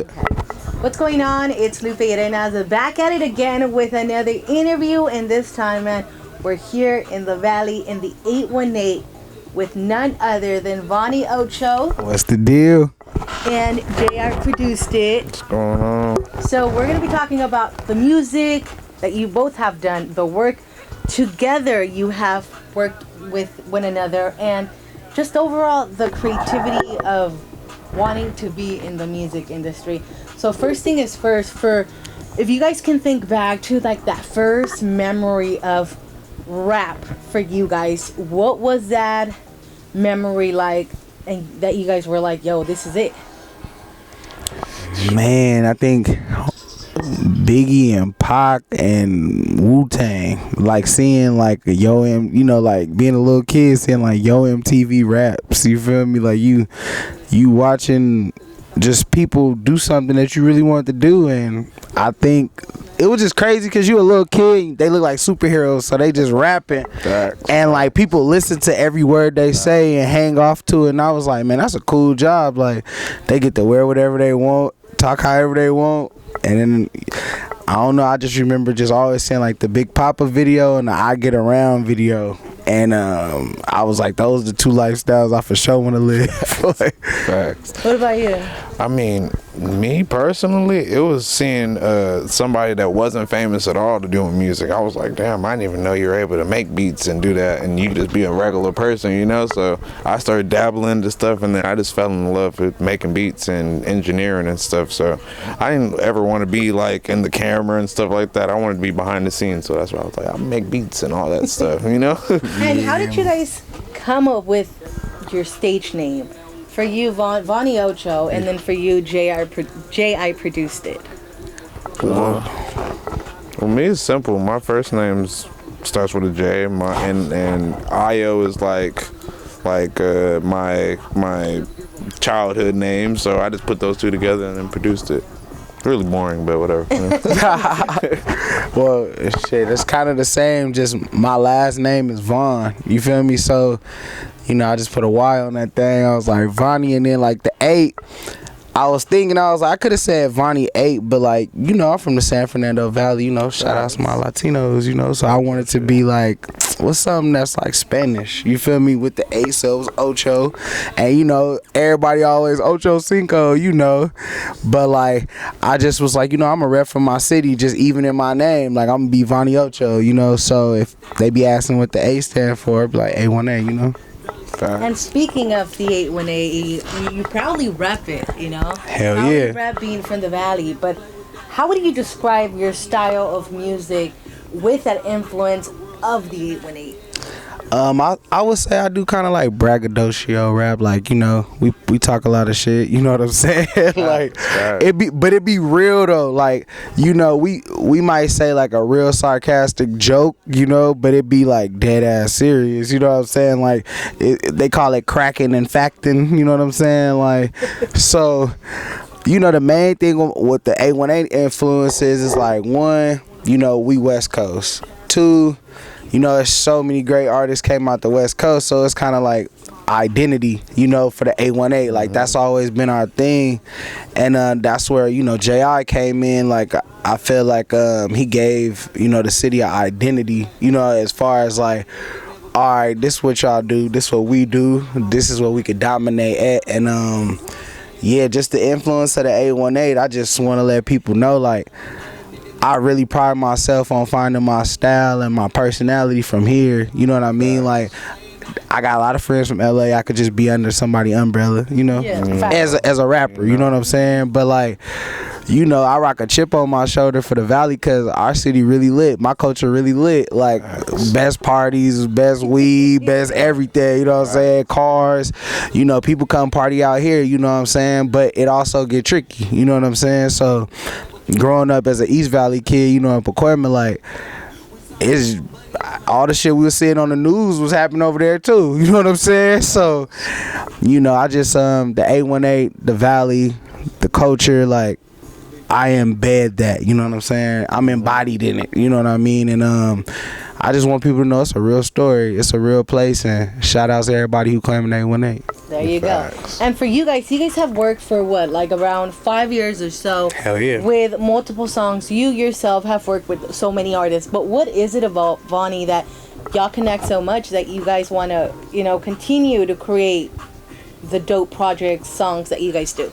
What's going on? It's Lupe LLerenas back at it again with another interview, and this time, man, we're here in the Valley in the 818 with none other than VaughnyxOcho. What's the deal? And JR produced it. What's going on? So we're going to be talking about the music that you both have done, the work together you have worked with one another, and just overall the creativity of wanting to be in the music industry. So first thing is first, for if you guys can think back to like that first memory of rap for you guys, what was that memory like, and that you guys were like, yo, this is it? Man, I think Biggie and Pac and Wu-Tang, like seeing like Yo M, you know, like being a little kid seeing like Yo MTV raps, you feel me? Like you watching just people do something that you really wanted to do, and I think it was just crazy because you a little kid, they look like superheroes, so they just rapping. Facts. And like people listen to every word they say and hang off to it, and I was like, man, that's a cool job. Like they get to wear whatever they want, talk however they want, and then I don't know, I just remember just always seeing like the Big Papa video and the I Get Around video, and I was like, those are the two lifestyles I for sure want to live. Facts. What about you? I mean, me personally, it was seeing somebody that wasn't famous at all to doing music. I was like, damn, I didn't even know you were able to make beats and do that, and you just be a regular person, you know? So I started dabbling into stuff, and then I just fell in love with making beats and engineering and stuff. So I didn't ever want to be like in the camera and stuff like that. I wanted to be behind the scenes, so that's why I was like, I'll make beats and all that stuff, you know? And how did you guys come up with your stage name? For you, VaughnyxOcho, and then for you, J.I. produced it. Well, me, it's simple. My first name starts with a J, and Io is like my childhood name. So I just put those two together and then produced it. Really boring, but whatever. Well, shit, it's kind of the same. Just my last name is Vaughn. You feel me? So, you know, I just put a Y on that thing. I was like Vonnie, and then like the 8. I was like, I could have said Vonnie 8, but like, you know, I'm from the San Fernando Valley. You know, shout out to my Latinos. You know, so I wanted to be like, what's something that's like Spanish? You feel me? With the 8, so it was Ocho, and you know, everybody always Ocho Cinco. You know, but like, I just was like, you know, I'm a rep from my city, just even in my name, like I'm gonna be VaughnyxOcho. You know, so if they be asking what the 8 stand for, I'd be like A1A. You know. And speaking of the 818, you proudly rep it, you know? Hell proudly yeah. Rep being from the Valley, but how would you describe your style of music with that influence of the 818? I would say I do kind of like braggadocio rap, like, you know, we talk a lot of shit, you know what I'm saying? Like it be real though, like, you know, we might say like a real sarcastic joke, you know, but it be like dead ass serious, you know what I'm saying? Like they call it cracking and facting, you know what I'm saying? Like, so, you know, the main thing with the 818 influences is like, 1, you know, we West Coast. 2, you know, there's so many great artists came out the West Coast, so it's kind of like identity, you know, for the 818. Like, that's always been our thing, and that's where, you know, J.I. came in. Like, I feel like he gave, you know, the city an identity, you know, as far as like, all right, this is what y'all do, this is what we do, this is what we could dominate at, and yeah, just the influence of the 818. I just want to let people know, like, I really pride myself on finding my style and my personality from here. You know what I mean? Like, I got a lot of friends from LA. I could just be under somebody's umbrella, you know, as a rapper. You know what I'm saying? But like, you know, I rock a chip on my shoulder for the Valley because our city really lit. My culture really lit. Like, best parties, best weed, best everything. You know what I'm saying? Cars. You know, people come party out here. You know what I'm saying? But it also get tricky. You know what I'm saying? So, growing up as an East Valley kid, you know, in Pacoima, like, it's all the shit we was seeing on the news was happening over there too. You know what I'm saying? So, you know, I just the 818, the Valley, the culture, like, I embed that. You know what I'm saying? I'm embodied in it. You know what I mean? And I just want people to know it's a real story, it's a real place, and shout outs to everybody who claiming 818. There you go. And for you guys have worked for what, like around 5 years or so. Hell yeah. With multiple songs. You yourself have worked with so many artists. But what is it about Vaughny that y'all connect so much that you guys want to, continue to create the dope projects, songs that you guys do?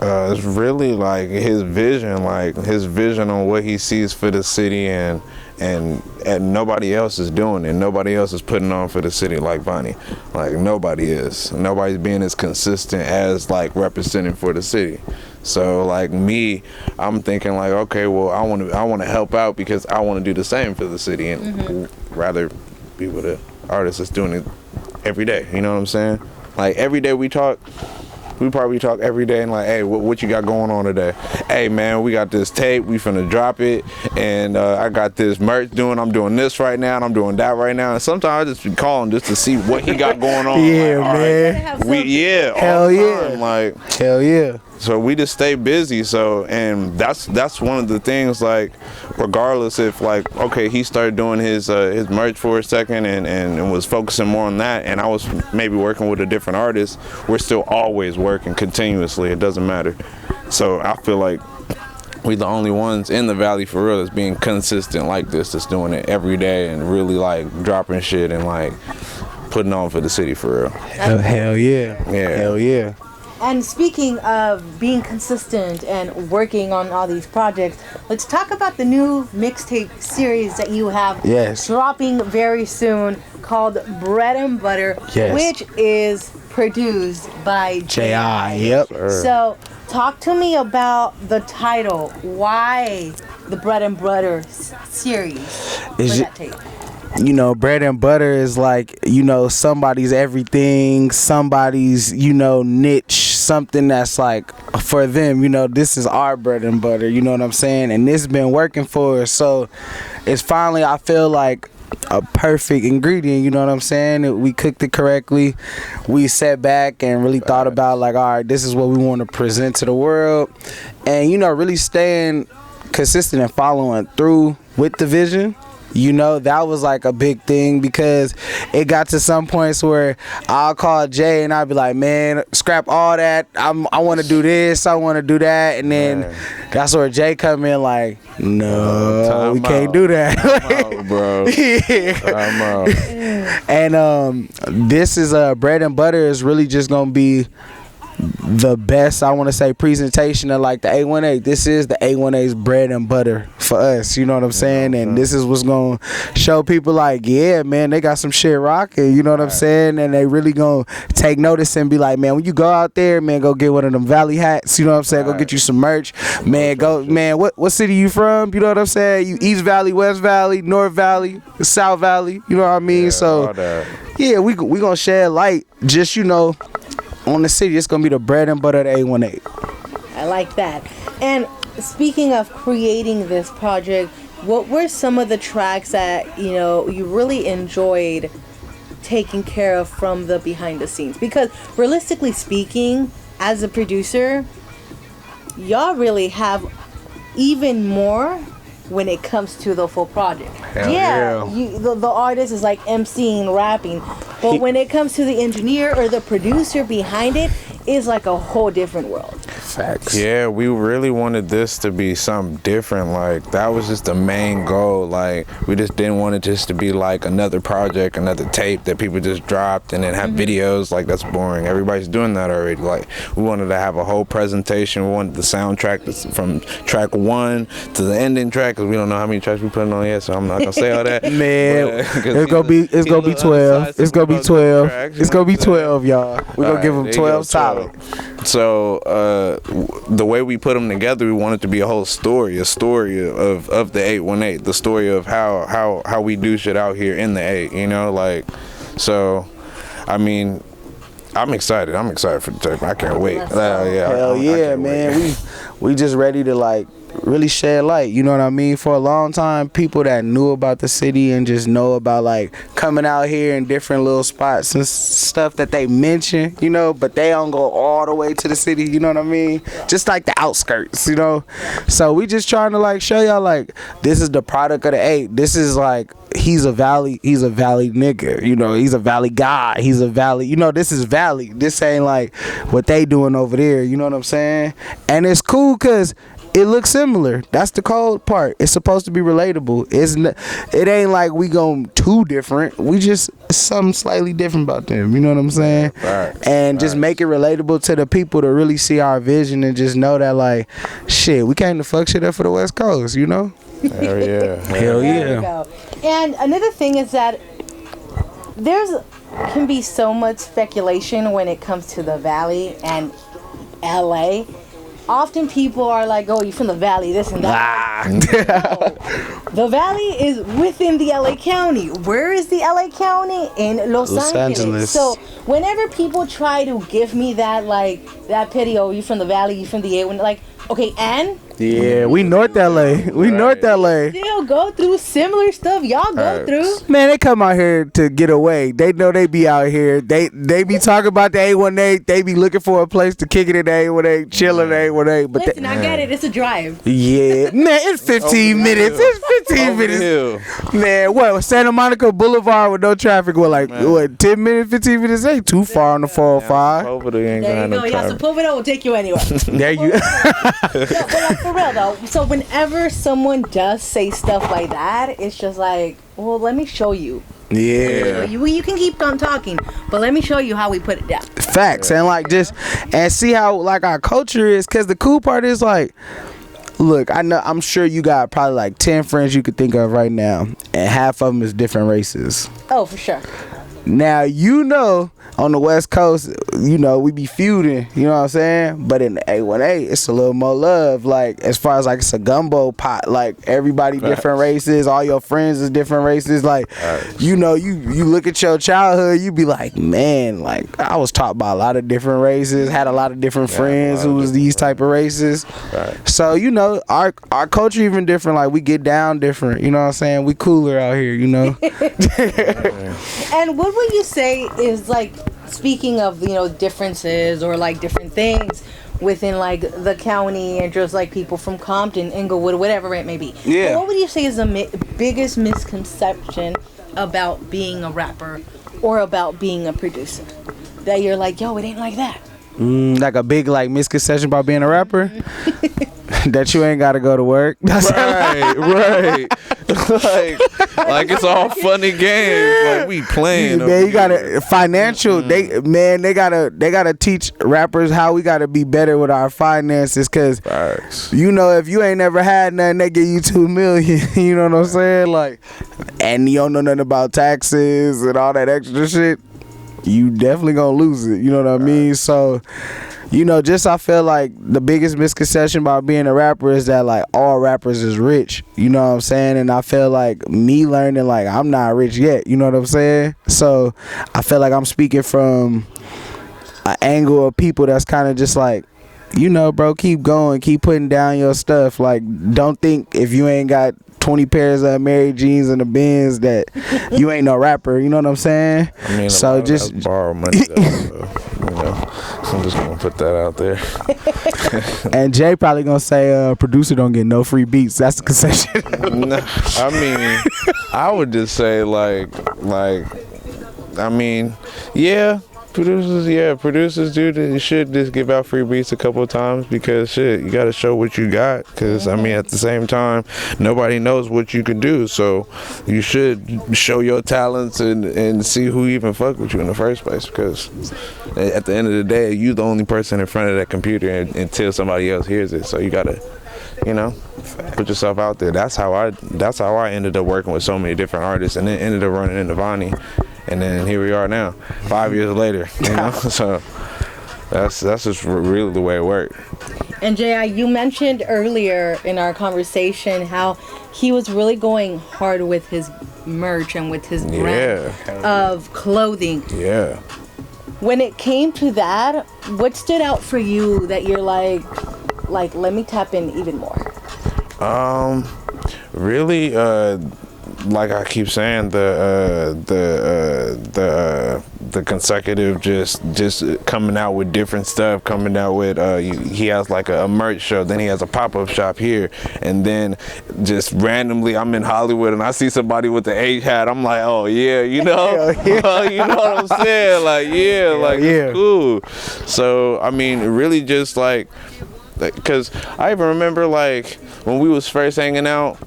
It's really like his vision on what he sees for the city, and nobody else is doing it. Nobody else is putting on for the city like Vaughny. Like nobody is. Nobody's being as consistent as like representing for the city. So like me, I'm thinking like, okay, well I want to help out because I want to do the same for the city, and rather be with an artist that's doing it every day. You know what I'm saying? Like every day we probably talk every day and like, hey, what you got going on today? Hey man, we got this tape, we finna drop it, and I got this merch I'm doing this right now, and I'm doing that right now. And sometimes I just be calling just to see what he got going on. Yeah, like, man. Right, hell yeah. Time, like hell yeah. So we just stay busy. So, and that's one of the things, like, regardless if like, okay, he started doing his merch for a second and was focusing more on that, and I was maybe working with a different artist, we're still always working continuously. It doesn't matter. So I feel like we the only ones in the valley for real that's being consistent like this, that's doing it every day and really like dropping shit and like putting on for the city for real. Hell yeah. Yeah. Hell yeah. And speaking of being consistent and working on all these projects, let's talk about the new mixtape series that you have dropping very soon called Bread and Butter, which is produced by J.I. Yep. So talk to me about the title. Why the Bread and Butter series for that tape? Bread and butter is like, somebody's everything, somebody's, niche, something that's like for them, this is our bread and butter, you know what I'm saying? And this has been working for us. So it's finally, I feel like, a perfect ingredient, you know what I'm saying? We cooked it correctly. We sat back and really thought about like, all right, this is what we want to present to the world. And, really staying consistent and following through with the vision. That was like a big thing, because it got to some points where I'll call Jay and I'll be like, man, scrap all that. I want to do this. I want to do that. And then that's where Jay come in like, no, we can't do that. Time out, bro. Time out. And this is Bread and Butter is really just going to be the best, I want to say, presentation of like the 818. This is the 818's bread and butter for us, you know what I'm saying? And this is what's gonna show people like, yeah, man, they got some shit rocking, you know what I'm saying? And they really gonna take notice and be like, man, when you go out there, man, go get one of them Valley hats, you know what I'm saying? Go get you some merch, man. Go, man, what city you from? You know what I'm saying? You East Valley, West Valley, North Valley, South Valley, you know what I mean? Yeah, so yeah, we gonna shed light, just on the city. It's gonna be the bread and butter of the 818. I like that. And speaking of creating this project, what were some of the tracks that you really enjoyed taking care of from the behind the scenes? Because realistically speaking, as a producer, y'all really have even more when it comes to the full project. The artist is like emceeing, rapping, but when it comes to the engineer or the producer behind it, is like a whole different world. Facts. Yeah, we really wanted this to be something different. Like, that was just the main goal. Like, we just didn't want it just to be like another project, another tape that people just dropped and then have videos. Like, that's boring. Everybody's doing that already. Like, we wanted to have a whole presentation. We wanted the soundtrack from track 1 to the ending track, because we don't know how many tracks we putting on yet, so I'm not gonna say all that. Man, it's gonna be 12. It's gonna be 12. It's gonna be 12, y'all. We're gonna give them 12 solid. So the way we put them together, we want it to be a story of the 818, the story of how we do shit out here in the 8, like. So I mean, I'm excited for the tape. I can't wait. Hell yeah, man. We just ready to like really shed light, you know what I mean? For a long time, people that knew about the city and just know about like coming out here in different little spots and stuff that they mention, but they don't go all the way to the city, you know what I mean? Just like the outskirts, So we just trying to like show y'all like, this is the product of the 8. This is like he's a Valley nigga, you know, he's a Valley guy, he's a Valley, you know, this is Valley, this ain't like what they doing over there, you know what I'm saying? And it's cool because it looks similar. That's the cold part. It's supposed to be relatable. It ain't like we going too different. We just something slightly different about them. You know what I'm saying? And just make it relatable to the people to really see our vision and just know that like, shit, we came to fuck shit up for the West Coast. You know? Hell yeah. Hell There we yeah. go. And another thing is that can be so much speculation when it comes to the Valley and LA. Often people are like, oh, you're from the Valley, this and that. No. The Valley is within the LA County. Where is the LA County? In Los Angeles. So whenever people try to give me that, like, that pity, oh, you from the Valley, you from the A, when like, okay, and? Yeah, we North LA. North LA. Still go through similar stuff y'all go through. Man, they come out here to get away. They know they be out here. They be talking about the A18. They be looking for a place to kick it in the A18, chilling in the A18. But Listen, I get it. It's a drive. yeah, man, it's 15 minutes. It's 15 minutes. Man, what? Santa Monica Boulevard with no traffic. What, 10 minutes, 15 minutes? Ain't too far on the 405. There you go. Yeah, so Poveda will take you anywhere. There you For real though, so whenever someone does say stuff like that, it's just like, well, let me show you. Yeah. You can keep on talking, but let me show you how we put it down. Facts. And like and see how like our culture is, because the cool part is like, look, I'm sure you got probably like 10 friends you could think of right now, and half of them is different races. Oh, for sure. Now, you know, on the West Coast, you know, we be feuding, you know what I'm saying? But in the A18, it's a little more love. Like, as far as like it's a gumbo pot, like everybody different races, all your friends is different races. Like, you know, you look at your childhood, you be like, man, like I was taught by a lot of different races, had a lot of different friends who was these type of races. So, you know, our culture even different. Like, we get down different, you know what I'm saying? We cooler out here, you know? And what would you say is like, speaking of, you know, differences or like different things within like the county and just like people from Compton, Inglewood, whatever it may be. Yeah. But what would you say is the biggest misconception about being a rapper or about being a producer? That you're like, yo, it ain't like that. Like a big like misconception about being a rapper? That you ain't gotta go to work. Right. like it's all funny games. Like we playing. Man, you gotta financial. They gotta teach rappers how we gotta be better with our finances. Cause you know, if you ain't never had nothing, they give you $2 million. You know what I'm saying? Like, and you don't know nothing about taxes and all that extra shit. You definitely gonna lose it. You know what I mean? So, you know, just I feel like the biggest misconception about being a rapper is that like all rappers is rich. You know what I'm saying? And I feel like me learning like I'm not rich yet. You know what I'm saying? So I feel like I'm speaking from an angle of people that's kind of just like, you know, bro, keep going, keep putting down your stuff. Like, don't think if you ain't got 20 pairs of Mary Jeans and the Benz that you ain't no rapper. You know what I'm saying? I mean, so just borrow money. Though, so, you know, I'm just gonna put that out there. And Jay probably gonna say, producer don't get no free beats. That's the concession. No, I mean, I would just say I mean, yeah. Producers they should just give out free beats a couple of times because shit, you gotta show what you got. Cause I mean, at the same time, nobody knows what you can do, so you should show your talents and see who even fuck with you in the first place. Because at the end of the day, you the only person in front of that computer until somebody else hears it. So you gotta, you know, put yourself out there. That's how I ended up working with so many different artists, and then ended up running into Vaughny. And then here we are now, 5 years later, you know? So that's just really the way it worked. And J.I., you mentioned earlier in our conversation how he was really going hard with his merch and with his brand of clothing. Yeah. When it came to that, what stood out for you that you're like let me tap in even more? Really, like I keep saying, the the consecutive just coming out with different stuff, coming out with he has like a merch show, then he has a pop-up shop here, and then just randomly I'm in Hollywood and I see somebody with the H hat, I'm like, oh yeah, you know, yeah. You know what I'm saying, like yeah, like it's cool. So I mean, really just like, because I even remember like when we was first hanging out,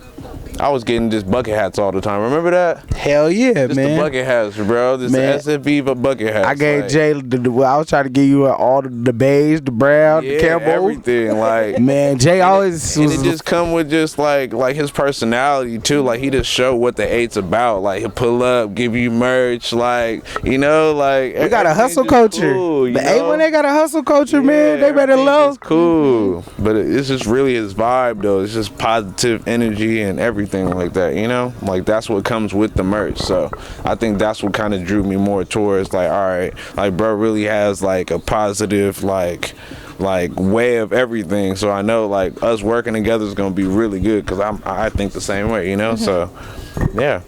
I was getting just bucket hats all the time. Remember that? Hell yeah, just man. The bucket hats, bro. This SFB but bucket hats. I gave Jay. I was trying to give you all the beige, the brown, the camo, everything. Like man, Jay always. And it just come with just like his personality too. Like he just show what the 8's about. Like he'll pull up, give you merch. Like you know, like we got a hustle culture. Cool, the 8 when they got a hustle culture, man, they better love. Cool, but it's just really his vibe though. It's just positive energy and everything like that, you know, like that's what comes with the merch. So I think that's what kind of drew me more towards like, all right, like bro really has like a positive like way of everything. So I know like us working together is gonna be really good because I think the same way, you know. So yeah.